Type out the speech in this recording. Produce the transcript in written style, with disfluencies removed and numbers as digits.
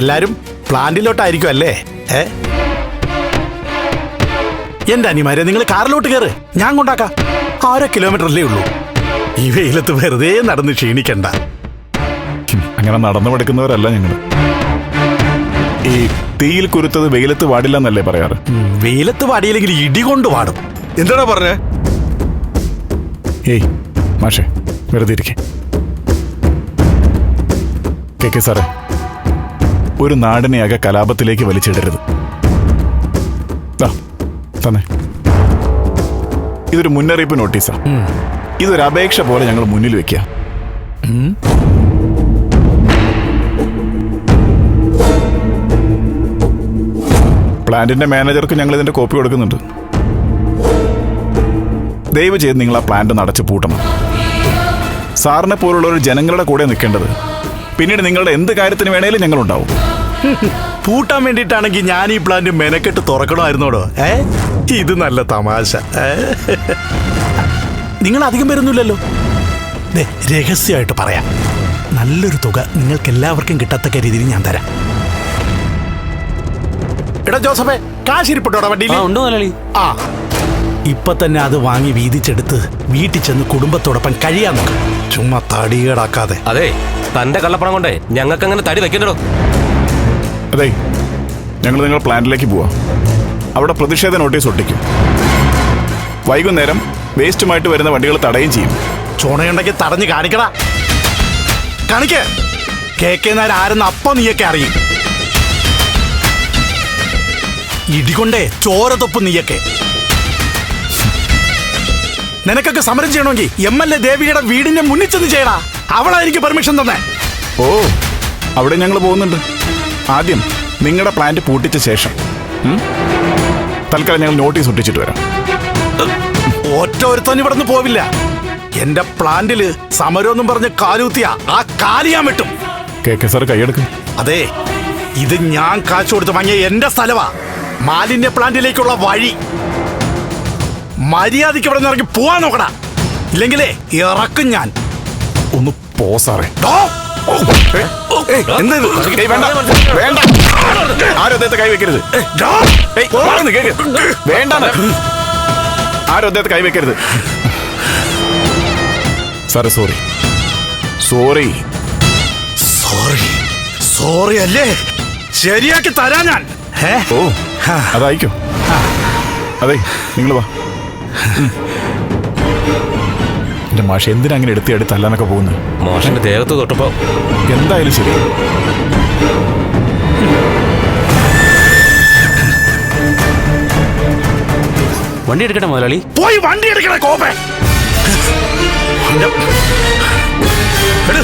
എല്ലാരും പ്ലാന്റിലോട്ടായിരിക്കും അല്ലേ? എന്റെ അനിമാരെ, നിങ്ങൾ കാറിലോട്ട് കയറ്, ഞാൻ കൊണ്ടാക്കാം. 6 കിലോമീറ്റർ അല്ലേ ഉള്ളൂ. ഈ വെയിലത്ത് വെറുതെ നടന്ന് ക്ഷീണിക്കണ്ട. അങ്ങനെ നടന്നു പഠിക്കുന്നവരല്ല ഞങ്ങൾ. ഈ തീയിൽ കുരുത്തത് വെയിലത്ത് പാടില്ല എന്നല്ലേ പറയാറ്? വെയിലത്ത് പാടിയില്ലെങ്കിൽ ഇടികൊണ്ട് പാടും. എന്താടാ പറഞ്ഞേ? ഏയ് മാഷേ, വെറുതെ ഇരിക്കേ. കെ സാറേ, ഒരു നാടിനെയാകെ കലാപത്തിലേക്ക് വലിച്ചിടരുത്. തന്നെ ഇതൊരു മുന്നറിയിപ്പ് നോട്ടീസാ. ഇതൊരു അപേക്ഷ പോലെ ഞങ്ങൾ മുന്നിൽ വെക്കുക. പ്ലാന്റിന്റെ മാനേജർക്ക് ഞങ്ങൾ ഇതിന്റെ കോപ്പി കൊടുക്കുന്നുണ്ട്. ദയവ് ചെയ്ത് നിങ്ങൾ ആ പ്ലാന്റ് നടച്ച് പൂട്ടണം. സാറിനെ പോലുള്ളവർ ജനങ്ങളുടെ കൂടെ നിൽക്കേണ്ടത്. പിന്നീട് നിങ്ങളുടെ എന്ത് കാര്യത്തിന് വേണേലും ഞങ്ങളുണ്ടാവും. പൂട്ടാൻ വേണ്ടിയിട്ടാണെങ്കിൽ ഞാൻ ഈ പ്ലാന്റ് മെനക്കെട്ട് തുറക്കണമായിരുന്നോടോ? ഇത് നല്ല തമാശ. നിങ്ങൾ അധികം വരുന്നില്ലല്ലോ. രഹസ്യമായിട്ട് പറയാം, നല്ലൊരു തുക നിങ്ങൾക്ക് എല്ലാവർക്കും കിട്ടത്തക്ക രീതിയിൽ ഞാൻ തരാം. എടാ ജോസഫേ, കാശിരിപ്പട്ടോടാ വണ്ടിയിൽ. ആ, ഇപ്പൊ തന്നെ അത് വാങ്ങി വീതിച്ചെടുത്ത് വീട്ടിൽ ചെന്ന് കുടുംബത്തോടൊപ്പം കഴിയാൻ നോക്ക്. ചുമ്മാ തടികേടാക്കാതെ. അതെ, തന്റെ കള്ളപ്പണം കൊണ്ടേ ഞങ്ങൾക്ക് അങ്ങനെ തടി വെക്കണ്ടോ? അതെ, ഞങ്ങൾ നിങ്ങൾ പ്ലാന്റിലേക്ക് പോവാം. അവിടെ പ്രതിഷേധ നോട്ടീസ് ഒട്ടിക്കും. വൈകുന്നേരം വേസ്റ്റുമായിട്ട് വരുന്ന വണ്ടികൾ തടയും ചെയ്യും. ചുണയുണ്ടെങ്കിൽ തടഞ്ഞ് കാണിക്കടാ. കാണിക്ക. കെ നായർ ആരെന്ന് അപ്പം നീയൊക്കെ അറിയും. ഇടികൊണ്ടേ ചോരതൊപ്പ് നീയൊക്കെ. നിനക്കൊക്കെ സമരം ചെയ്യണമെങ്കിൽ MLA ദേവിയുടെ വീടിന്റെ മുന്നിൽ ചെന്ന് ചെയ്യടാ. അവളായിരിക്കും പെർമിഷൻ തന്നെ. ഓ, അവിടെ ഞങ്ങൾ പോകുന്നുണ്ട്. ആദ്യം നിങ്ങളുടെ പ്ലാന്റ് പൂട്ടിച്ച ശേഷം തൽക്കാലം ഞങ്ങൾ നോട്ടീസ് ഒട്ടിച്ചിട്ട് വരാം. ഒറ്റ ഒരുത്തൻ ഇവിടുന്ന് പോവില്ല. എന്റെ പ്ലാന്റില് സമരമൊന്നും പറഞ്ഞ് കാലൂത്തിയ ആ കാലിയാൻ വെട്ടും. കെ സാർ കൈയെടുക്കും. അതെ, ഇത് ഞാൻ കാശ് കൊടുത്ത് വാങ്ങിയ എന്റെ സ്ഥലമാ. മാലിന്യ പ്ലാന്റിലേക്കുള്ള വഴി. മര്യാദയ്ക്ക് ഇവിടെ നിന്ന് ഇറങ്ങി പോവാൻ നോക്കടാ, ഇല്ലെങ്കിലേ ഇറക്കും ഞാൻ. ഒന്ന് പോ സാറേ. ആരും കൈ വെക്കരുത്. വേണ്ട, ആരും കൈ വെക്കരുത്. സാറേ, സോറി സോറി സോറി സോറി അല്ലേ? ശരിയാക്കി തരാ ഞാൻ. ഓ, അതായിക്കോ. അതെ, നിങ്ങൾ വാ. എന്റെ മാഷ എന്തിനാ അങ്ങനെ എടുത്ത് അല്ലാന്നൊക്കെ പോകുന്നത്? മാഷിന്റെ ദേഹത്ത് തൊട്ടപ്പോ എന്തായാലും ശരി. വണ്ടി എടുക്കട്ടെ മുതലാളി? പോയി വണ്ടി എടുക്കണ കോപ്പേ. എടു.